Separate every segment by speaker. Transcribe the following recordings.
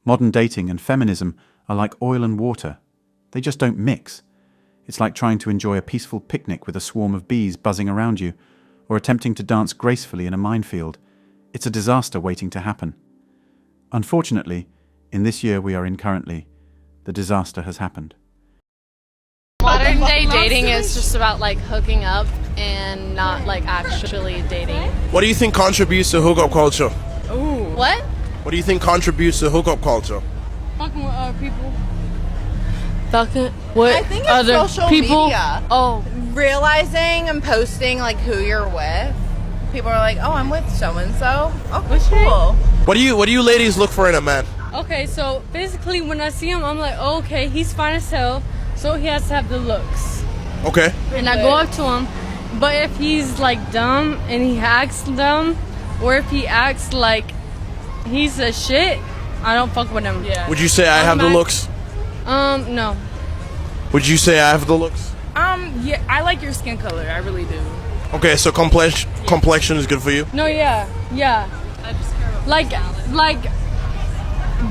Speaker 1: Modern dating and feminism are like oil and water. They just don't mix. It's like trying to enjoy a peaceful picnic with a swarm of bees buzzing around you, or attempting to dance gracefully in a minefield. It's a disaster waiting to happen. Unfortunately, in this year we are in currently, the disaster has happened.
Speaker 2: Modern day dating is just about like hooking up and not like actually dating.
Speaker 3: What do you think contributes to hookup culture?
Speaker 2: Ooh. What?
Speaker 3: What do you think contributes to hookup culture?
Speaker 2: Fucking with other people. Fucking with
Speaker 4: I think it's
Speaker 2: other
Speaker 4: social
Speaker 2: people.
Speaker 4: media.
Speaker 2: Oh.
Speaker 4: Realizing and posting like who you're with. People are like, oh, I'm with so-and-so. Okay, cool.
Speaker 3: What do you ladies look for in a man?
Speaker 2: Okay, so basically when I see him, I'm like, oh, okay, he's fine as hell, so he has to have the looks.
Speaker 3: Okay.
Speaker 2: And I go up to him, but if he's like dumb and he acts dumb, or if he acts like he's a shit, I don't fuck with him. Yeah.
Speaker 3: Would you say I have the looks?
Speaker 2: No.
Speaker 3: Would you say I have the looks?
Speaker 5: Yeah, I like your skin color. I really do.
Speaker 3: Okay, so complexion is good for you?
Speaker 2: No, yeah.
Speaker 5: I just care about
Speaker 2: Like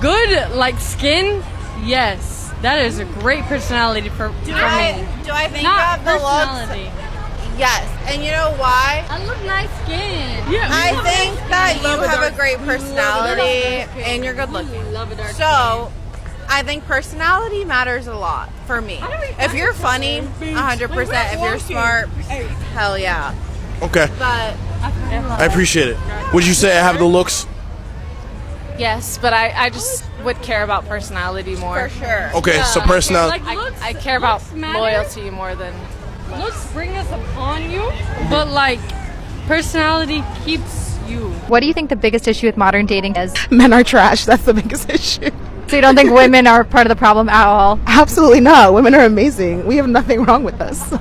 Speaker 2: good, like skin, yes. That is a great personality for me.
Speaker 4: Do I think
Speaker 2: Not
Speaker 4: you have the
Speaker 2: personality.
Speaker 4: looks? Yes, and you know why?
Speaker 2: I look nice skin.
Speaker 5: Yeah.
Speaker 4: I think that you
Speaker 5: love a
Speaker 4: have a
Speaker 5: dark-
Speaker 4: great
Speaker 5: we love a
Speaker 4: personality
Speaker 2: dark skin.
Speaker 4: and you're good looking.
Speaker 2: Love a dark
Speaker 4: So, I think personality matters a lot for me. If you're funny, 100%. If you're smart, hell yeah.
Speaker 3: Okay,
Speaker 4: But
Speaker 3: I appreciate it. Would you say I have the looks?
Speaker 2: Yes, but I just would care about personality more.
Speaker 4: for sure.
Speaker 3: Okay, so personality.
Speaker 2: I care about loyalty more than looks bring us upon you, but like personality keeps you.
Speaker 6: What do you think the biggest issue with modern dating is?
Speaker 5: Men are trash. That's the biggest issue.
Speaker 6: So you don't think women are part of the problem at all?
Speaker 5: Absolutely not. Women are amazing. We have nothing wrong with us.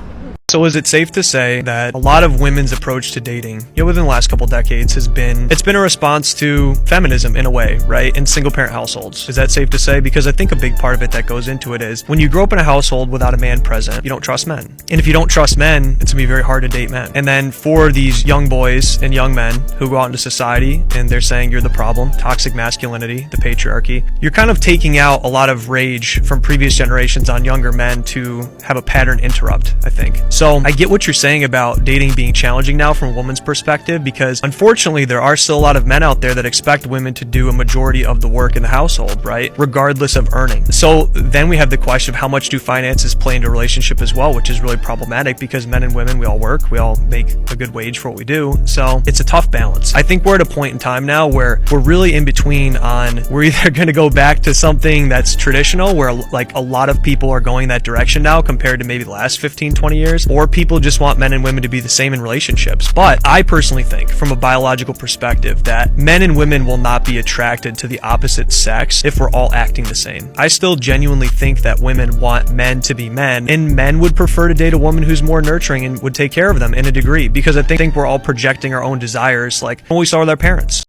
Speaker 7: So is it safe to say that a lot of women's approach to dating, within the last couple decades it's been a response to feminism in a way, right? In single parent households. Is that safe to say? Because I think a big part of it that goes into it is when you grow up in a household without a man present, you don't trust men. And if you don't trust men, it's gonna be very hard to date men. And then for these young boys and young men who go out into society and they're saying you're the problem, toxic masculinity, the patriarchy, you're kind of taking out a lot of rage from previous generations on younger men to have a pattern interrupt, I think. So I get what you're saying about dating being challenging now from a woman's perspective, because unfortunately there are still a lot of men out there that expect women to do a majority of the work in the household, right? Regardless of earning. So then we have the question of how much do finances play into a relationship as well, which is really problematic because men and women, we all work, we all make a good wage for what we do. So it's a tough balance. I think we're at a point in time now where we're really in between on, we're either going to go back to something that's traditional where like a lot of people are going that direction now compared to maybe the last 15, 20 years, or people just want men and women to be the same in relationships. But I personally think from a biological perspective that men and women will not be attracted to the opposite sex if we're all acting the same. I still genuinely think that women want men to be men, and men would prefer to date a woman who's more nurturing and would take care of them in a degree, because I think we're all projecting our own desires like what we saw with our parents.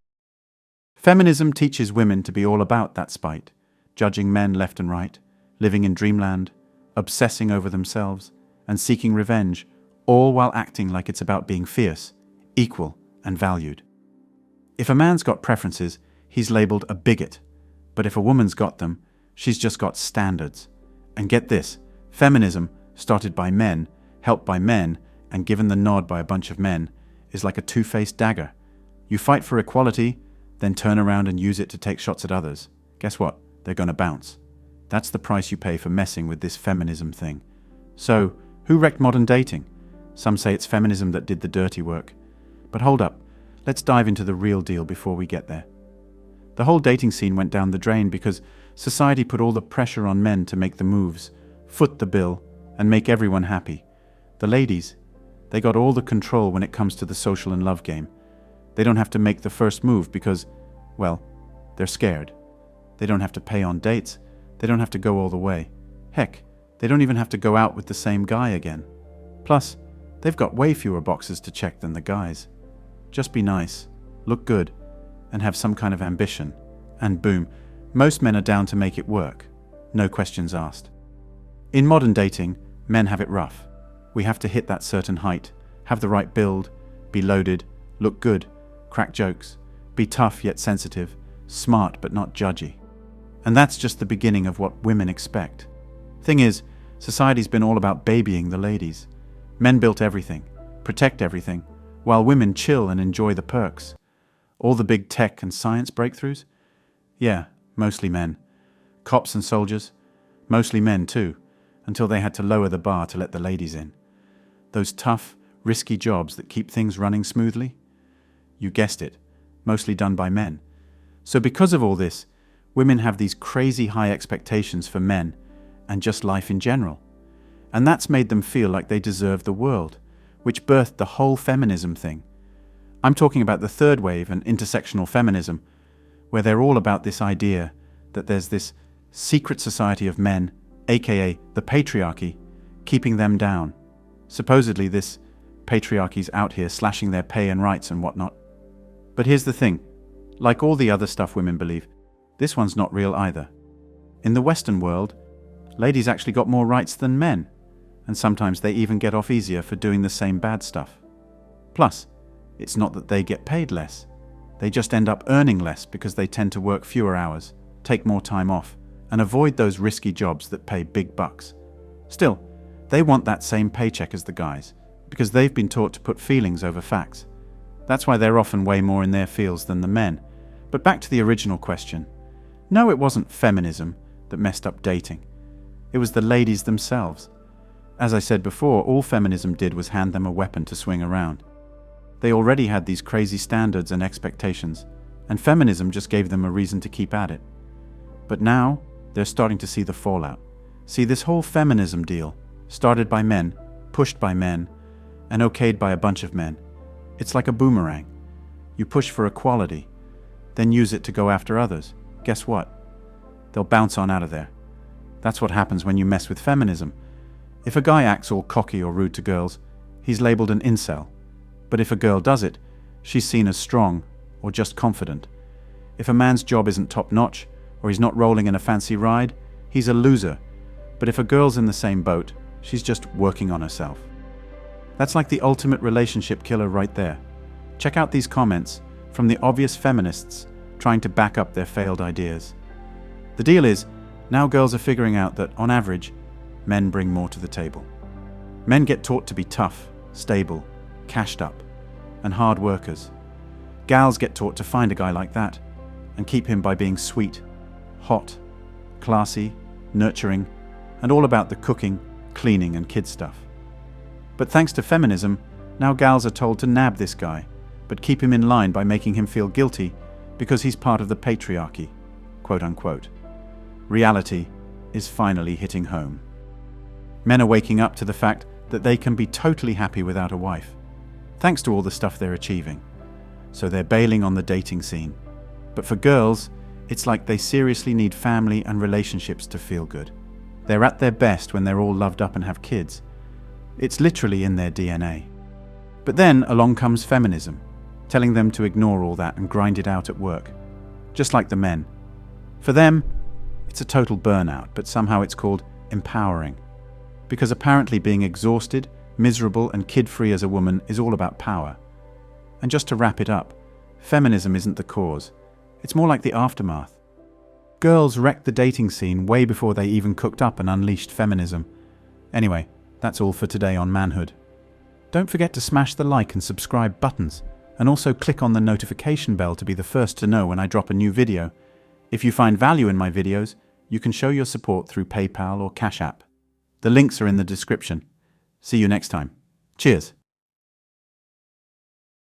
Speaker 1: Feminism teaches women to be all about that spite, judging men left and right, living in dreamland, obsessing over themselves, and seeking revenge, all while acting like it's about being fierce, equal, and valued. If a man's got preferences, he's labeled a bigot, but if a woman's got them, she's just got standards. And get this, feminism, started by men, helped by men, and given the nod by a bunch of men, is like a two-faced dagger. You fight for equality, then turn around and use it to take shots at others. Guess what? They're gonna bounce. That's the price you pay for messing with this feminism thing. So, who wrecked modern dating? Some say it's feminism that did the dirty work. But hold up, let's dive into the real deal before we get there. The whole dating scene went down the drain because society put all the pressure on men to make the moves, foot the bill, and make everyone happy. The ladies, they got all the control when it comes to the social and love game. They don't have to make the first move because, well, they're scared. They don't have to pay on dates. They don't have to go all the way. Heck, they don't even have to go out with the same guy again. Plus, they've got way fewer boxes to check than the guys. Just be nice, look good, and have some kind of ambition. And boom, most men are down to make it work. No questions asked. In modern dating, men have it rough. We have to hit that certain height, have the right build, be loaded, look good, crack jokes, be tough yet sensitive, smart but not judgy. And that's just the beginning of what women expect. Thing is, society's been all about babying the ladies. Men built everything, protect everything, while women chill and enjoy the perks. All the big tech and science breakthroughs? Yeah, mostly men. Cops and soldiers? Mostly men too, until they had to lower the bar to let the ladies in. Those tough, risky jobs that keep things running smoothly? You guessed it, mostly done by men. So because of all this, women have these crazy high expectations for men and just life in general. And that's made them feel like they deserve the world, which birthed the whole feminism thing. I'm talking about the third wave and intersectional feminism, where they're all about this idea that there's this secret society of men, aka the patriarchy, keeping them down. Supposedly this patriarchy's out here slashing their pay and rights and whatnot. But here's the thing, like all the other stuff women believe, this one's not real either. In the Western world, ladies actually got more rights than men, and sometimes they even get off easier for doing the same bad stuff. Plus, it's not that they get paid less. They just end up earning less because they tend to work fewer hours, take more time off, and avoid those risky jobs that pay big bucks. Still, they want that same paycheck as the guys, because they've been taught to put feelings over facts. That's why they're often way more in their fields than the men. But back to the original question. No, it wasn't feminism that messed up dating. It was the ladies themselves. As I said before, all feminism did was hand them a weapon to swing around. They already had these crazy standards and expectations, and feminism just gave them a reason to keep at it. But now, they're starting to see the fallout. See, this whole feminism deal, started by men, pushed by men, and okayed by a bunch of men. It's like a boomerang. You push for equality, then use it to go after others. Guess what? They'll bounce on out of there. That's what happens when you mess with feminism. If a guy acts all cocky or rude to girls, he's labeled an incel. But if a girl does it, she's seen as strong or just confident. If a man's job isn't top-notch, or he's not rolling in a fancy ride, he's a loser. But if a girl's in the same boat, she's just working on herself. That's like the ultimate relationship killer right there. Check out these comments from the obvious feminists trying to back up their failed ideas. The deal is, now girls are figuring out that, on average, men bring more to the table. Men get taught to be tough, stable, cashed up, and hard workers. Gals get taught to find a guy like that and keep him by being sweet, hot, classy, nurturing, and all about the cooking, cleaning, and kid stuff. But thanks to feminism, now gals are told to nab this guy, but keep him in line by making him feel guilty because he's part of the patriarchy, quote unquote. Reality is finally hitting home. Men are waking up to the fact that they can be totally happy without a wife, thanks to all the stuff they're achieving. So they're bailing on the dating scene. But for girls, it's like they seriously need family and relationships to feel good. They're at their best when they're all loved up and have kids. It's literally in their DNA. But then along comes feminism, telling them to ignore all that and grind it out at work, just like the men. For them, it's a total burnout, but somehow it's called empowering. Because apparently being exhausted, miserable, and kid-free as a woman is all about power. And just to wrap it up, feminism isn't the cause. It's more like the aftermath. Girls wrecked the dating scene way before they even cooked up and unleashed feminism. Anyway, that's all for today on Manhood. Don't forget to smash the like and subscribe buttons, and also click on the notification bell to be the first to know when I drop a new video. If you find value in my videos, you can show your support through PayPal or Cash App. The links are in the description. See you next time. Cheers.